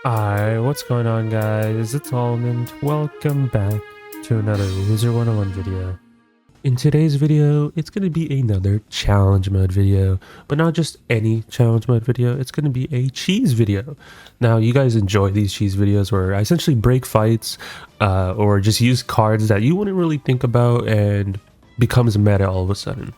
Hi, what's going on guys? It's Almond. Welcome back to another Wizard101 video. In today's video, it's going to be another challenge mode video, but not just any challenge mode video, it's going to be a cheese video. Now, you guys enjoy these cheese videos where I essentially break fights or just use cards that you wouldn't really think about and becomes meta all of a sudden.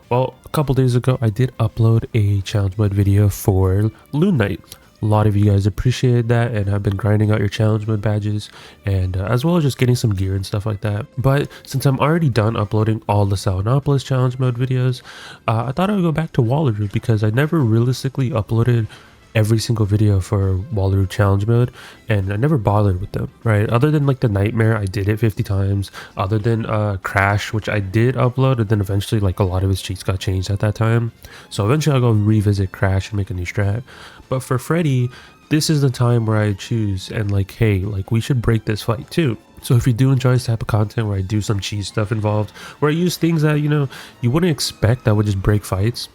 Well, a couple days ago, I did upload a challenge mode video for Loon Knight. A lot of you guys appreciated that and have been grinding out your challenge mode badges and as well as just getting some gear and stuff like that. But since I'm already done uploading all the Salinopolis challenge mode videos, I thought I would go back to Wallaroo because I never realistically uploaded every single video for Wallaroo challenge mode and I never bothered with them, right? Other than like the nightmare, I did it 50 times. Other than Crash, which I did upload, and then eventually like a lot of his cheats got changed at that time, so eventually I'll go revisit Crash and make a new strat. But for Freddie, this is the time where I choose and like, hey, like we should break this fight too. So if you do enjoy this type of content where I do some cheese stuff involved, where I use things that, you know, you wouldn't expect that would just break fights,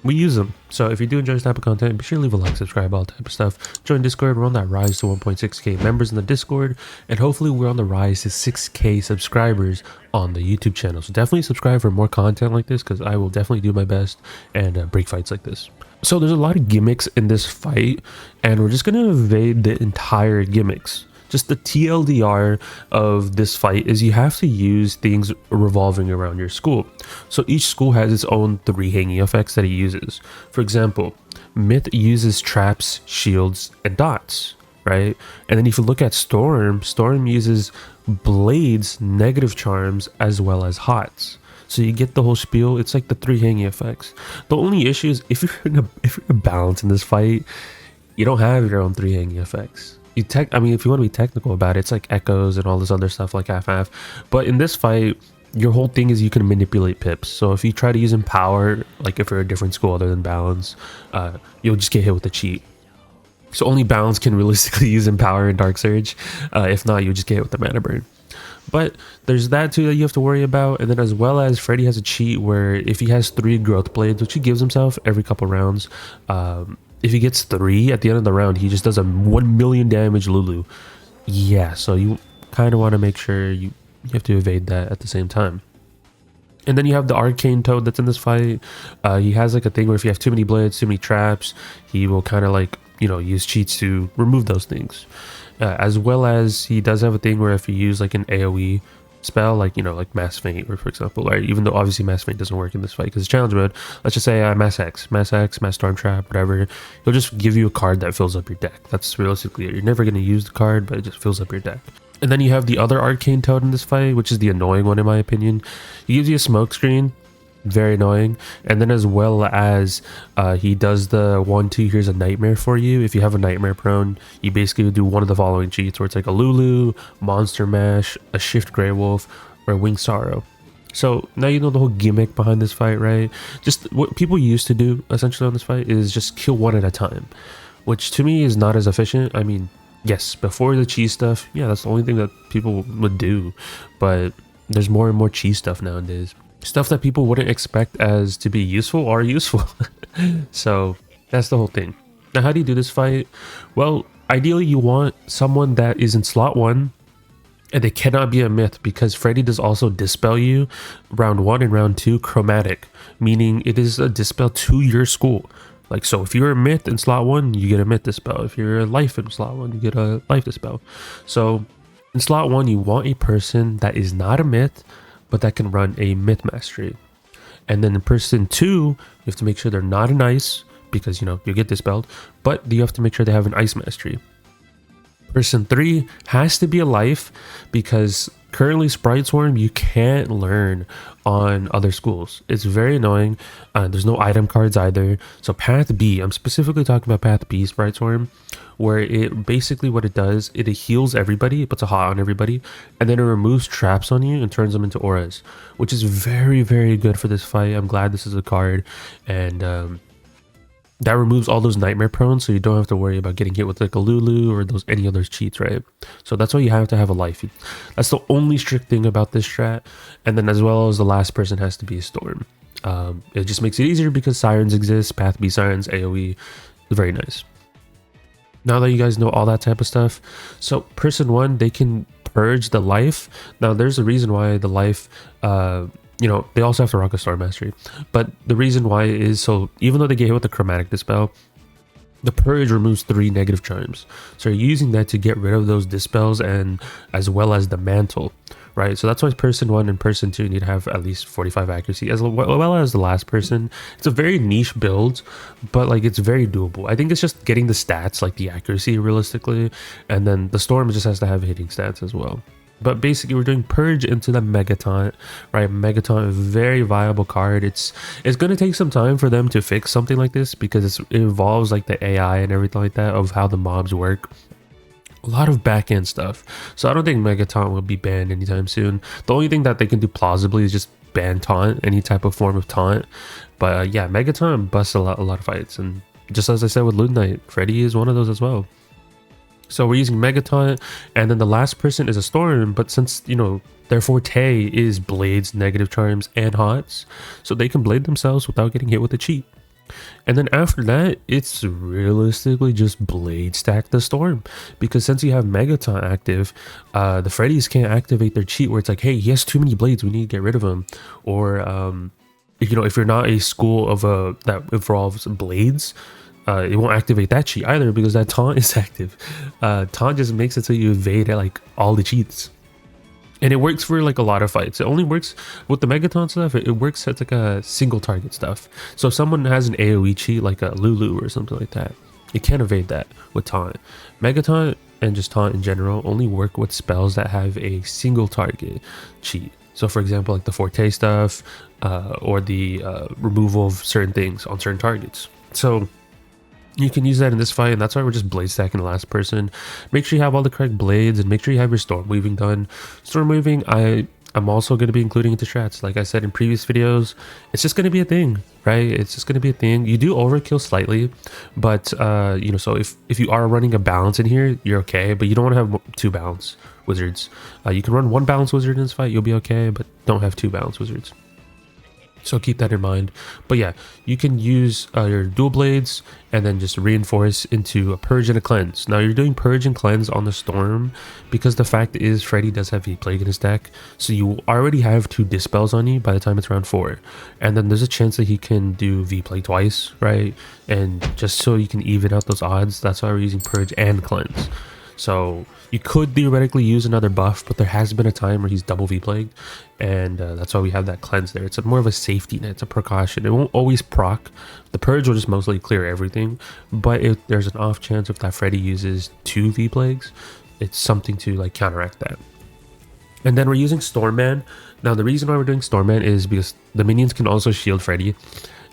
we use them. So if you do enjoy this type of content, be sure to leave a like, subscribe, all type of stuff. Join Discord. We're on that rise to 1.6k members in the Discord, and hopefully we're on the rise to 6k subscribers on the YouTube channel. So definitely subscribe for more content like this, because I will definitely do my best and break fights like this. So there's a lot of gimmicks in this fight, and we're just going to evade the entire gimmicks. Just the TLDR of this fight is you have to use things revolving around your school. So each school has its own 3 hanging effects that it uses. For example, Myth uses traps, shields, and dots, right? And then if you look at Storm, Storm uses blades, negative charms, as well as hots. So you get the whole spiel. It's like the 3 hanging effects. The only issue is if you're gonna balance in this fight, you don't have your own 3 hanging effects. I mean, if you want to be technical about it, it's like echoes and all this other stuff like half-half. But in this fight, your whole thing is you can manipulate pips. So if you try to use Empower, like if you're a different school other than Balance, you'll just get hit with a cheat. So only Balance can realistically use Empower and Dark Surge. If not, you'll just get hit with the Mana Burn. But there's that too that you have to worry about. And then as well as Freddie has a cheat where if he has 3 growth blades, which he gives himself every couple rounds, if he gets 3 at the end of the round, he just does a 1 million damage Lulu. Yeah, so you kind of want to make sure you have to evade that at the same time. And then you have the Arcane Toad that's in this fight. He has like a thing where if you have too many blades, too many traps, he will kind of like, you know, use cheats to remove those things. As well as he does have a thing where if you use like an AoE spell, like, you know, like Mass Feint, or for example, right, even though obviously Mass Feint doesn't work in this fight because it's challenge mode, let's just say Mass X, Mass Storm Trap, whatever, he'll just give you a card that fills up your deck. That's realistically it. You're never going to use the card, but it just fills up your deck. And then you have the other Arcane Toad in this fight, which is the annoying one in my opinion. He gives you a smoke screen, very annoying. And then as well as he does the 1-2, here's a nightmare for you. If you have a nightmare prone, you basically do one of the following cheats where it's like a Lulu, Monster Mash, a Shift Grey Wolf, or a Wing Sorrow. So now you know the whole gimmick behind this fight, right? Just what people used to do essentially on this fight is just kill one at a time, which to me is not as efficient. I mean, yes, before the cheese stuff, yeah, that's the only thing that people would do, but there's more and more cheese stuff nowadays. Stuff that people wouldn't expect as to be useful are useful. So that's the whole thing. Now, how do you do this fight? Well, ideally you want someone that is in slot 1 and they cannot be a myth, because Freddie does also dispel you round 1 and round 2 chromatic, meaning it is a dispel to your school. Like, so if you're a myth in slot 1, you get a myth dispel. If you're a life in slot 1, you get a life dispel. So in slot 1, you want a person that is not a myth, but that can run a myth mastery. And then in person 2, you have to make sure they're not an ice, because, you know, you get dispelled, but you have to make sure they have an ice mastery. Person 3 has to be a life, because currently Sprite Swarm you can't learn on other schools. It's very annoying. There's no item cards either. So Path B, I'm specifically talking about Path B Sprite Swarm, where it basically what it does, it heals everybody, it puts a hot on everybody, and then it removes traps on you and turns them into auras, which is very, very good for this fight. I'm glad this is a card, and that removes all those nightmare prone, so you don't have to worry about getting hit with like a Lulu or those any other cheats, right? So that's why you have to have a life. That's the only strict thing about this strat. And then as well as the last person has to be a Storm. It just makes it easier because Sirens exist, Path B Sirens, AoE, very nice. Now that you guys know all that type of stuff, so person one, they can purge the life. Now there's a reason why the life, you know, they also have to rock a Storm Mastery, but the reason why is, so even though they get hit with the Chromatic Dispel, the purge removes 3 negative charms, so you're using that to get rid of those dispels, and as well as the mantle, right? So that's why person one and person two need to have at least 45 accuracy, as well as the last person. It's a very niche build, but like it's very doable. I think it's just getting the stats, like the accuracy realistically, and then the storm just has to have hitting stats as well. But basically, we're doing purge into the Megataunt, right? Megataunt, very viable card. It's going to take some time for them to fix something like this, because it involves like the AI and everything like that of how the mobs work. A lot of back-end stuff. So I don't think Megataunt will be banned anytime soon. The only thing that they can do plausibly is just ban taunt, any type of form of taunt. But yeah, Megataunt busts a lot of fights. And just as I said with Loot Knight, Freddie is one of those as well. So we're using Megataunt, and then the last person is a Storm, but since, you know, their forte is blades, negative charms, and hots, so they can blade themselves without getting hit with a cheat. And then after that, it's realistically just blade stack the Storm, because since you have Megataunt active, the Freddies can't activate their cheat where it's like, hey, he has too many blades, we need to get rid of him. Or, you know, if you're not a school of that involves blades, it won't activate that cheat either, because that taunt is active. Taunt just makes it so you evade like all the cheats, and it works for like a lot of fights. It only works with the Megataunt stuff. It works as like a single target stuff. So if someone has an AoE cheat like a Lulu or something like that, it can't evade that with taunt. Megataunt and just taunt in general only work with spells that have a single target cheat. So for example, like the Forte stuff, or the removal of certain things on certain targets. So you can use that in this fight, and that's why we're just blade stacking the last person. Make sure you have all the correct blades, and make sure you have your storm weaving done. Storm weaving, I'm also going to be including into strats. Like I said in previous videos, it's just going to be a thing, right? It's just going to be a thing. You do overkill slightly, but you know, so if you are running a balance in here, you're okay, but you don't want to have 2 balance wizards. You can run 1 balance wizard in this fight, you'll be okay, but don't have 2 balance wizards. So keep that in mind. But yeah, you can use your dual blades and then just reinforce into a purge and a cleanse. Now you're doing purge and cleanse on the storm because the fact is Freddie does have V-Plague in his deck. So you already have 2 dispels on you by the time it's round 4. And then there's a chance that he can do V-Plague twice, right? And just so you can even out those odds, that's why we're using purge and cleanse. So you could theoretically use another buff, but there has been a time where he's double V-Plagued, and that's why we have that cleanse there. It's more of a safety net, it's a precaution. It won't always proc. The purge will just mostly clear everything, but if there's an off chance if that Freddy uses 2 V-Plagues, it's something to like counteract that. And then we're using Stormman. Now the reason why we're doing Stormman is because the minions can also shield Freddy,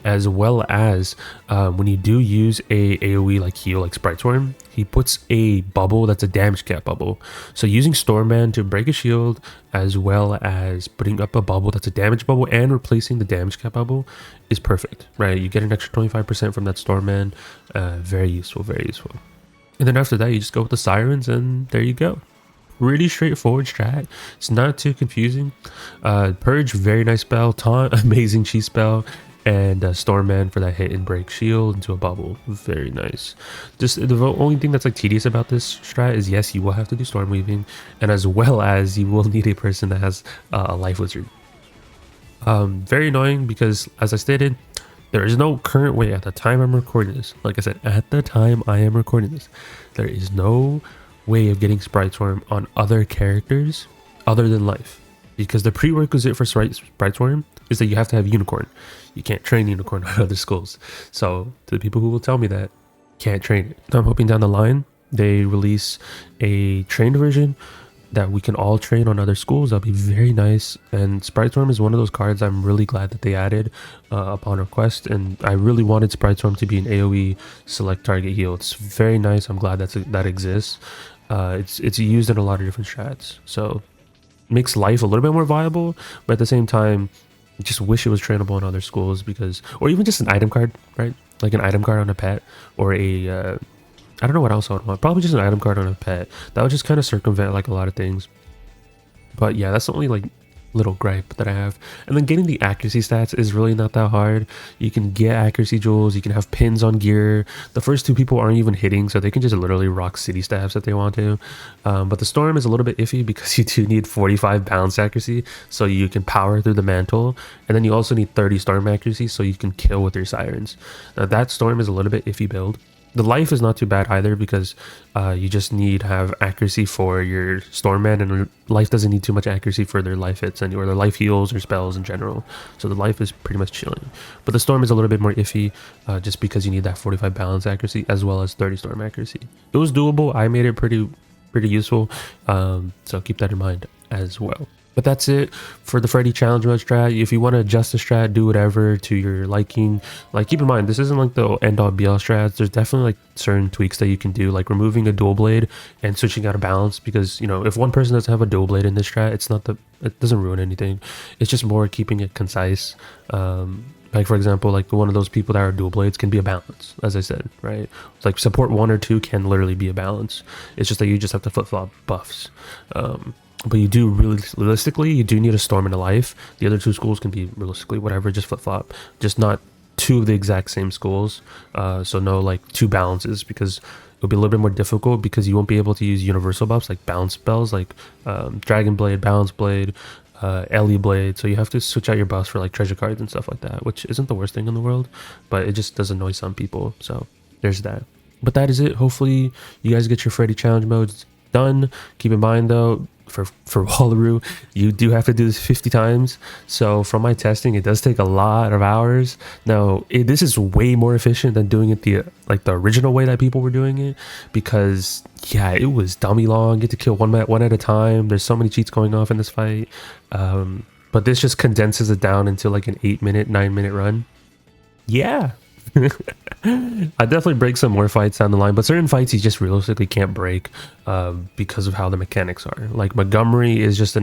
as well as when you do use a AoE like heal like Sprite Swarm, he puts a bubble that's a damage cap bubble. So using Stormman to break a shield, as well as putting up a bubble that's a damage bubble and replacing the damage cap bubble is perfect, right? You get an extra 25% from that Stormman. Very useful, very useful. And then after that, you just go with the Sirens, and there you go. Really straightforward strat. It's not too confusing. Purge, very nice spell. Taunt, amazing cheat spell. And Stormman for that hit and break shield into a bubble. Very nice. Just the only thing that's like tedious about this strat is, yes, you will have to do storm weaving, and as well as you will need a person that has a life wizard. Very annoying because, as I stated, there is no current way at the time I'm recording this. Like I said, at the time I am recording this, there is no way of getting Sprite Swarm on other characters other than life, because the prerequisite for Sprite Swarm is that you have to have Unicorn. You can't train Unicorn on other schools. So to the people who will tell me that, can't train it. I'm hoping down the line they release a trained version that we can all train on other schools. That'll be very nice. And Sprite Swarm is one of those cards I'm really glad that they added upon request, and I really wanted Sprite Swarm to be an AoE select target heal. It's very nice. I'm glad that exists. It's used in a lot of different strats, so makes life a little bit more viable, but at the same time, I just wish it was trainable in other schools, because, or even just an item card, right? Like an item card on a pet, or a I don't know what else I would want. Probably just an item card on a pet. That would just kind of circumvent like a lot of things. But yeah, that's the only like little gripe that I have. And then getting the accuracy stats is really not that hard. You can get accuracy jewels, you can have pins on gear. The first two people aren't even hitting, so they can just literally rock city staffs if they want to. But the storm is a little bit iffy because you do need 45 balance accuracy, so you can power through the mantle. And then you also need 30 storm accuracy, so you can kill with your sirens. Now that storm is a little bit iffy build. The life is not too bad either because you just need to have accuracy for your Stormman, and life doesn't need too much accuracy for their life hits or their life heals or spells in general. So the life is pretty much chilling. But the Storm is a little bit more iffy just because you need that 45 balance accuracy as well as 30 Storm accuracy. It was doable. I made it pretty useful. So keep that in mind as well. But that's it for the Freddie challenge mode strat. If you want to adjust the strat, do whatever to your liking. Like, keep in mind, this isn't like the end-all be-all strats. There's definitely like certain tweaks that you can do, like removing a dual blade and switching out of balance. Because, you know, if one person doesn't have a dual blade in this strat, it doesn't ruin anything. It's just more keeping it concise. Like, for example, like one of those people that are dual blades can be a balance, as I said, right? Like support 1 or 2 can literally be a balance. It's just that you just have to flip-flop buffs. But you do realistically, you do need a storm and a life. The other 2 schools can be realistically whatever, just flip-flop. Just not 2 of the exact same schools. So no like 2 balances, because it'll be a little bit more difficult because you won't be able to use universal buffs like bounce spells like Dragon Blade, Balance Blade, Ellie Blade. So you have to switch out your buffs for like treasure cards and stuff like that, which isn't the worst thing in the world, but it just does annoy some people. So there's that. But that is it. Hopefully you guys get your Freddie challenge modes done. Keep in mind though, for Wallaroo, you do have to do this 50 times. So from my testing, it does take a lot of hours. Now this is way more efficient than doing it the original way that people were doing it, because yeah, it was dummy long. You get to kill one at a time. There's so many cheats going off in this fight, but this just condenses it down into like an 8-minute 9-minute run. Yeah. I definitely break some more fights down the line, but certain fights you just realistically can't break because of how the mechanics are. Like Montgomery is just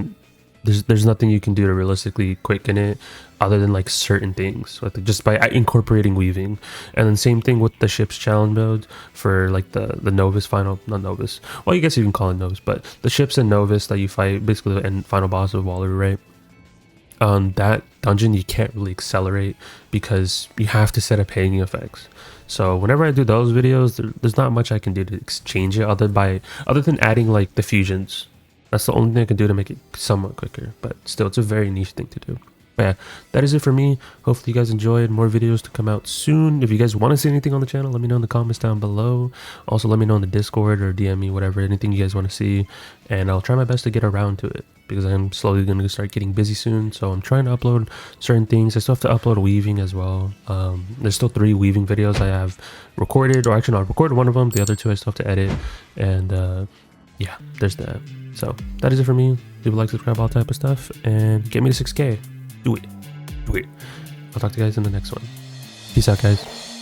there's nothing you can do to realistically quicken it other than like certain things, like just by incorporating weaving. And then same thing with the ship's challenge mode for like the novice final, not novice, well, I guess you can call it novice, but the ships and novice that you fight, basically the end final boss of Wallaroo, right? On that dungeon you can't really accelerate because you have to set up hanging effects. So whenever I do those videos, there's not much I can do to change it other than adding like the fusions. That's the only thing I can do to make it somewhat quicker, but still it's a very niche thing to do. But yeah, that is it for me. Hopefully you guys enjoyed. More videos to come out soon. If you guys want to see anything on the channel, let me know in the comments down below. Also let me know in the Discord or DM me, whatever, anything you guys want to see, and I'll try my best to get around to it, because I'm slowly going to start getting busy soon. So I'm trying to upload certain things. I still have to upload weaving as well. There's still 3 weaving videos I have recorded, or actually no, I recorded one of them. The other 2 I still have to edit. And yeah, there's that. So that is it for me. Leave a like, subscribe, all type of stuff, and get me to 6K. Do it. I'll talk to you guys in the next one. Peace out, guys.